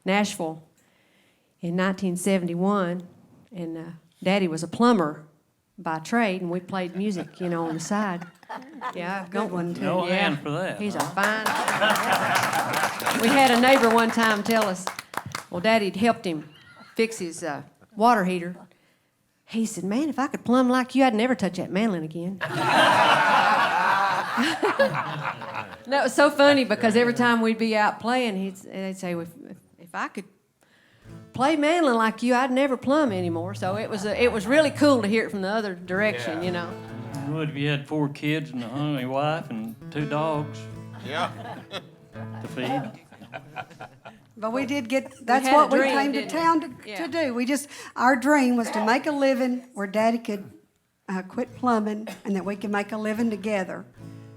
Nashville in 1971, and Daddy was a plumber by trade, and we played music, on the side. Yeah, good one too. No hand for that. He's a fine. We had a neighbor one time tell us, well, Daddy'd helped him fix his water heater. He said, "Man, if I could plumb like you, I'd never touch that mandolin again." That was so funny because every time we'd be out playing, they'd say, well, if I could play mandolin like you, I'd never plumb anymore. So it was really cool to hear it from the other direction, You would if you had 4 kids and a hungry wife and 2 dogs. Yeah. To feed. But we did that's had what a we dream, came to didn't town we? to do. Our dream was to make a living where Daddy could quit plumbing and that we could make a living together.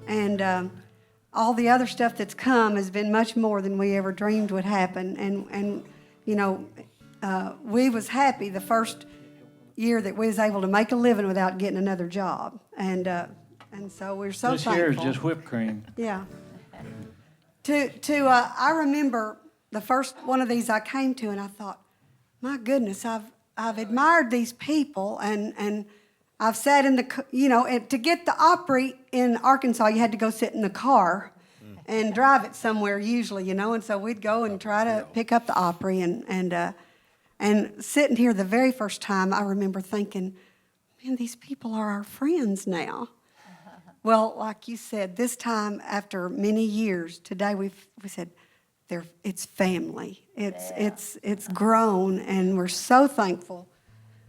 And all the other stuff that's come has been much more than we ever dreamed would happen. And we was happy the first year that we was able to make a living without getting another job. And so we're so This thankful. year is just whipped cream. Yeah. I remember the first one of these I came to, and I thought, my goodness, I've admired these people, and I've sat in and to get the Opry in Arkansas, you had to go sit in the car and drive it somewhere usually, and so we'd go and try to pick up the Opry, and sitting here the very first time, I remember thinking, man, these people are our friends now. Well, like you said, this time after many years, today we said, it's family. It's grown, and we're so thankful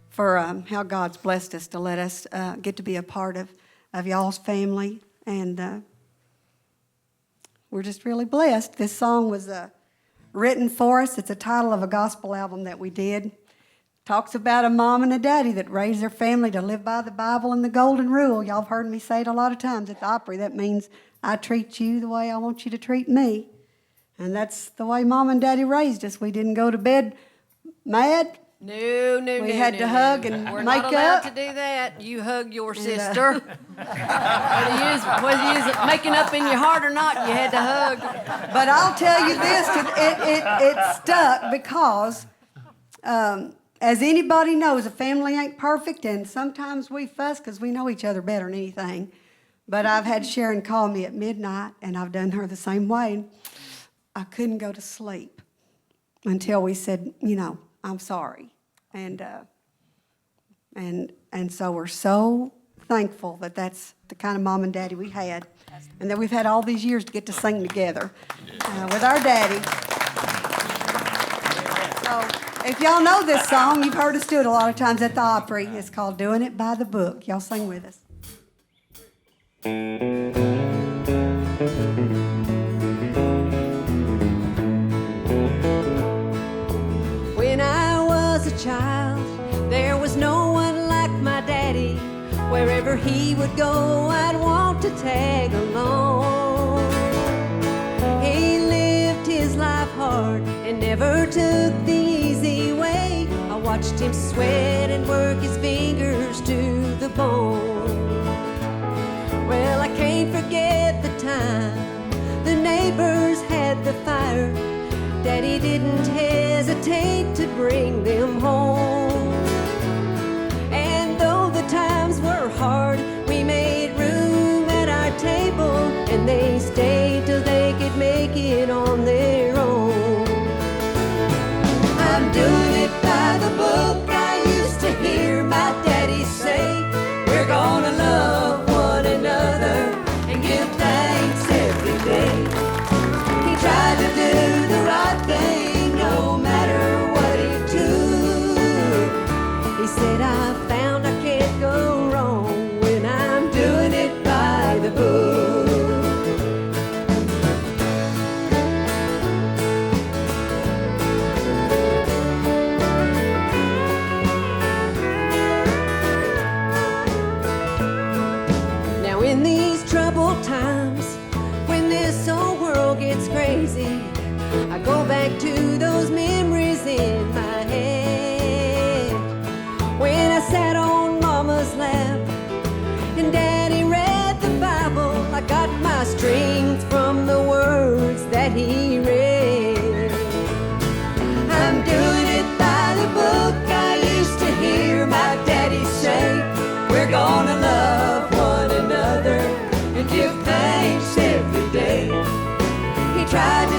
for how God's blessed us to let us get to be a part of y'all's family, and we're just really blessed. This song was written for us. It's a title of a gospel album that we did. Talks about a mom and a daddy that raised their family to live by the Bible and the golden rule. Y'all have heard me say it a lot of times at the Opry. That means I treat you the way I want you to treat me. And that's the way Mom and Daddy raised us. We didn't go to bed mad. No. We had to hug and We're make not allowed up. to do that. You hug your sister. whether you was making up in your heart or not, you had to hug. But I'll tell you this, it stuck because, as anybody knows, a family ain't perfect, and sometimes we fuss because we know each other better than anything. But I've had Sharon call me at midnight, and I've done her the same way. I couldn't go to sleep until we said, I'm sorry. And so we're so thankful that that's the kind of mom and daddy we had, and that we've had all these years to get to sing together with our daddy. So if y'all know this song, you've heard us do it a lot of times at the Opry. It's called Doing It by the Book. Y'all sing with us. When I was a child, there was no one like my daddy. Wherever he would go, I'd want to tag along. He lived his life hard and never took the easy way. I watched him sweat and work his fingers to the bone. Well, I can't forget the time the neighbors had the fire. Daddy didn't hesitate to bring them home. And though the times were hard, we made room at our table, and they stayed till they could make it on their own. I'm doing it by the book. I used to hear my daddy say, we're gonna love one another and give thanks every day. He tried to do the right thing no matter what he took.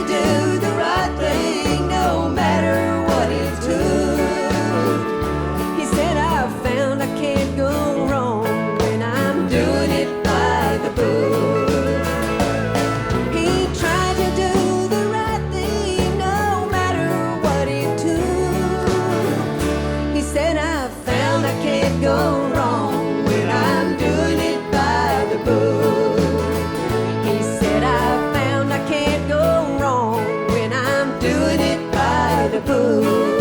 to do the right thing no matter what it took. He said, I've found I can't go wrong when I'm doing it by the book. He tried to do the right thing no matter what it took. He said, I've found I can't go wrong when I'm doing it by the book. He said, I've found I can't go wrong when I'm doing it by the book.